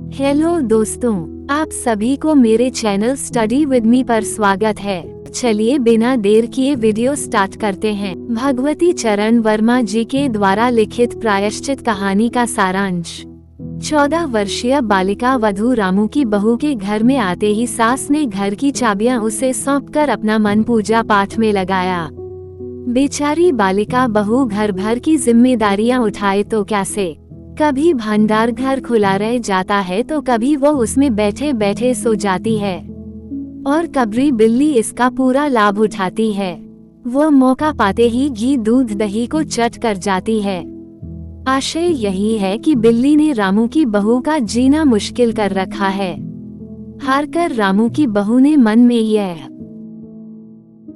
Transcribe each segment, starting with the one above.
Hello दोस्तों, आप सभी को मेरे चैनल स्टडी विद मी पर स्वागत है। चलिए बिना देर किए वीडियो स्टार्ट करते हैं। भगवती चरण वर्मा जी के द्वारा लिखित प्रायश्चित कहानी का सारांश। 14 वर्षीय बालिका वधू रामू की बहू के घर में आते ही सास ने घर की चाबियां उसे सौंपकर अपना मन पूजा पाठ में लगाया। बेचारी बालिका बहू घर भर की जिम्मेदारियां उठाए तो कैसे। कभी भंडार घर खुला रह जाता है तो कभी वो उसमें बैठे बैठे सो जाती है और कबरी बिल्ली इसका पूरा लाभ उठाती है। वो मौका पाते ही घी दूध दही को चट कर जाती है। आशय यही है कि बिल्ली ने रामू की बहू का जीना मुश्किल कर रखा है। हारकर रामू की बहू ने मन में यह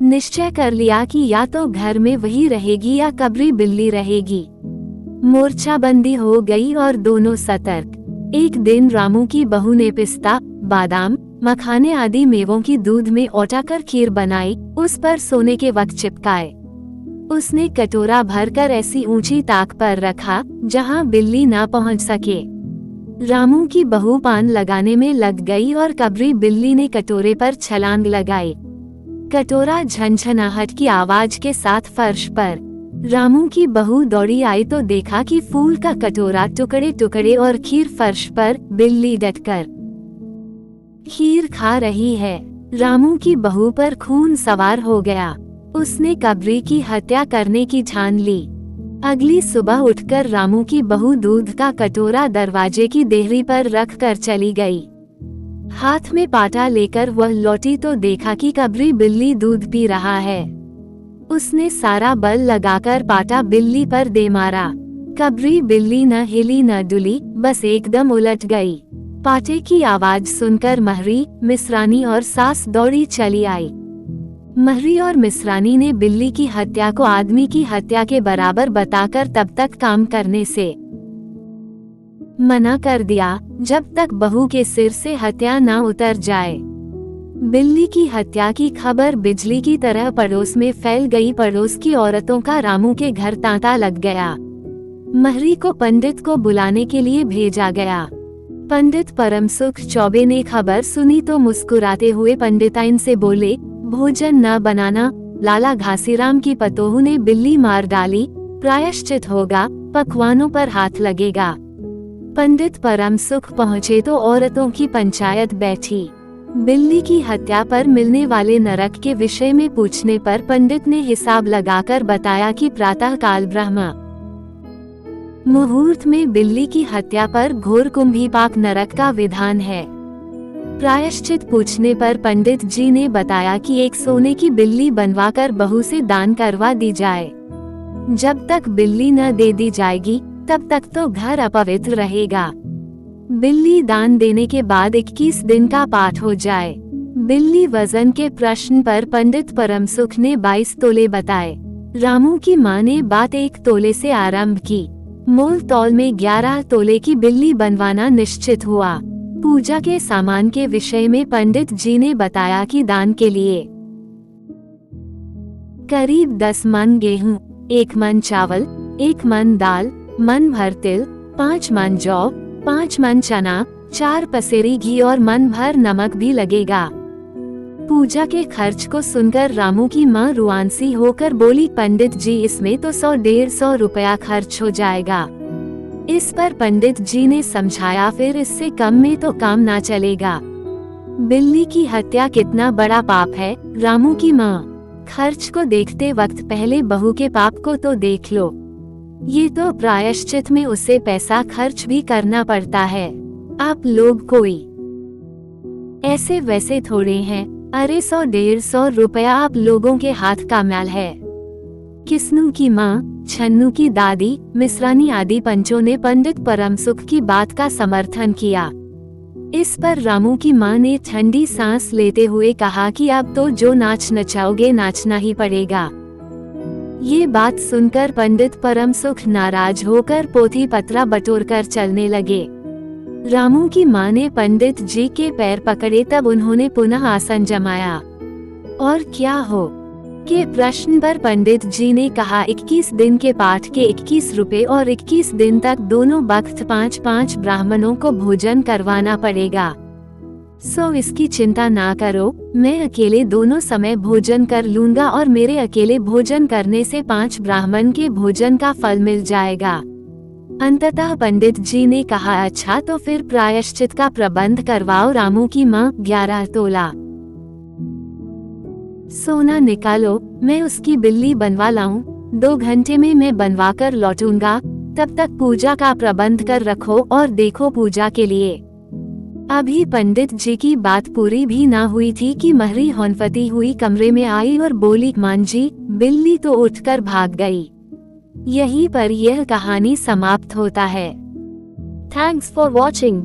निश्चय कर लिया कि या तो घर में वही रहेगी या कबरी बिल्ली रहेगी। मोर्चाबंदी हो गई और दोनों सतर्क। एक दिन रामू की बहू ने पिस्ता, बादाम, मखाने आदि मेवों की दूध में औटाकर खीर बनाई, उस पर सोने के वक्त चिपकाए। उसने कटोरा भरकर ऐसी ऊंची ताक पर रखा जहां बिल्ली ना पहुंच सके। रामू की बहू पान लगाने में लग गई और कबरी बिल्ली ने कटोरे पर छलांग लगाई। कटोरा झनझनाहट की आवाज के साथ फर्श पर। रामू की बहू दौड़ी आई तो देखा कि फूल का कटोरा टुकड़े टुकड़े और खीर फर्श पर, बिल्ली डटकर खीर खा रही है। रामू की बहू पर खून सवार हो गया। उसने कबरी की हत्या करने की ठान ली। अगली सुबह उठकर रामू की बहू दूध का कटोरा दरवाजे की देहरी पर रख कर चली गई। हाथ में पाटा लेकर वह लौटी तो देखा कि कबरी बिल्ली दूध पी रहा है। उसने सारा बल लगाकर पाटा बिल्ली पर दे मारा। कबरी बिल्ली न हिली न डुली, बस एकदम उलट गई। पाटे की आवाज सुनकर महरी, मिसरानी और सास दौड़ी चली आई। महरी और मिसरानी ने बिल्ली की हत्या को आदमी की हत्या के बराबर बताकर तब तक काम करने से मना कर दिया जब तक बहू के सिर से हत्या न उतर जाए। बिल्ली की हत्या की खबर बिजली की तरह पड़ोस में फैल गई। पड़ोस की औरतों का रामू के घर तांता लग गया। महरी को पंडित को बुलाने के लिए भेजा गया। पंडित परमसुख चौबे ने खबर सुनी तो मुस्कुराते हुए पंडिताइन से बोले, भोजन न बनाना, लाला घासीराम की पतोहू ने बिल्ली मार डाली, प्रायश्चित होगा, पकवानों पर हाथ लगेगा। पंडित परमसुख पहुँचे तो औरतों की पंचायत बैठी। बिल्ली की हत्या पर मिलने वाले नरक के विषय में पूछने पर पंडित ने हिसाब लगाकर बताया कि प्रातः काल ब्रह्म मुहूर्त में बिल्ली की हत्या पर घोर कुंभीपाक नरक का विधान है। प्रायश्चित पूछने पर पंडित जी ने बताया कि एक सोने की बिल्ली बनवाकर बहू से दान करवा दी जाए। जब तक बिल्ली न दे दी जाएगी तब तक तो घर अपवित्र रहेगा। बिल्ली दान देने के बाद 21 दिन का पाठ हो जाए। बिल्ली वजन के प्रश्न पर पंडित परमसुख ने 22 तोले बताए। रामू की मां ने बात 1 तोले से आरंभ की। मोल तौल में 11 तोले की बिल्ली बनवाना निश्चित हुआ। पूजा के सामान के विषय में पंडित जी ने बताया कि दान के लिए करीब 10 मन गेहूं, 1 मन चावल, 1 मन दाल, मन भर तिल, 5 मन जौ, 5 मन चना, 4 पसेरी घी और मन भर नमक भी लगेगा। पूजा के खर्च को सुनकर रामू की मां रुआंसी होकर बोली, पंडित जी इसमें तो 100-150 रुपया खर्च हो जाएगा। इस पर पंडित जी ने समझाया, फिर इससे कम में तो काम ना चलेगा। बिल्ली की हत्या कितना बड़ा पाप है। रामू की मां, खर्च को देखते वक्त पहले बहू के पाप को तो देख लो। ये तो प्रायश्चित में उसे पैसा खर्च भी करना पड़ता है। आप लोग कोई ऐसे वैसे थोड़े हैं। अरे 100-150 रुपया आप लोगों के हाथ का मैल है। किस्नू की माँ, छन्नू की दादी, मिसरानी आदि पंचों ने पंडित परमसुख की बात का समर्थन किया। इस पर रामू की माँ ने ठंडी सांस लेते हुए कहा कि अब तो जो नाच नचाओगे नाचना ही पड़ेगा। ये बात सुनकर पंडित परमसुख नाराज होकर पोथी पत्रा बटोरकर चलने लगे। रामू की माँ ने पंडित जी के पैर पकड़े तब उन्होंने पुनः आसन जमाया। और क्या हो के प्रश्न पर पंडित जी ने कहा 21 दिन के पाठ के 21 रुपए और 21 दिन तक दोनों वक्त 5-5 ब्राह्मणों को भोजन करवाना पड़ेगा। सो इसकी चिंता ना करो, मैं अकेले दोनों समय भोजन कर लूंगा और मेरे अकेले भोजन करने से 5 ब्राह्मण के भोजन का फल मिल जाएगा। अंततः पंडित जी ने कहा अच्छा तो फिर प्रायश्चित का प्रबंध करवाओ। रामू की माँ 11 तोला सोना निकालो, मैं उसकी बिल्ली बनवा लाऊं। 2 घंटे में मैं बनवा कर लौटूंगा, तब तक पूजा का प्रबंध कर रखो और देखो पूजा के लिए। अभी पंडित जी की बात पूरी भी ना हुई थी कि महरी हौनफती हुई कमरे में आई और बोली मान जी, बिल्ली तो उठकर भाग गई। यहीं पर यह कहानी समाप्त होता है। Thanks for watching.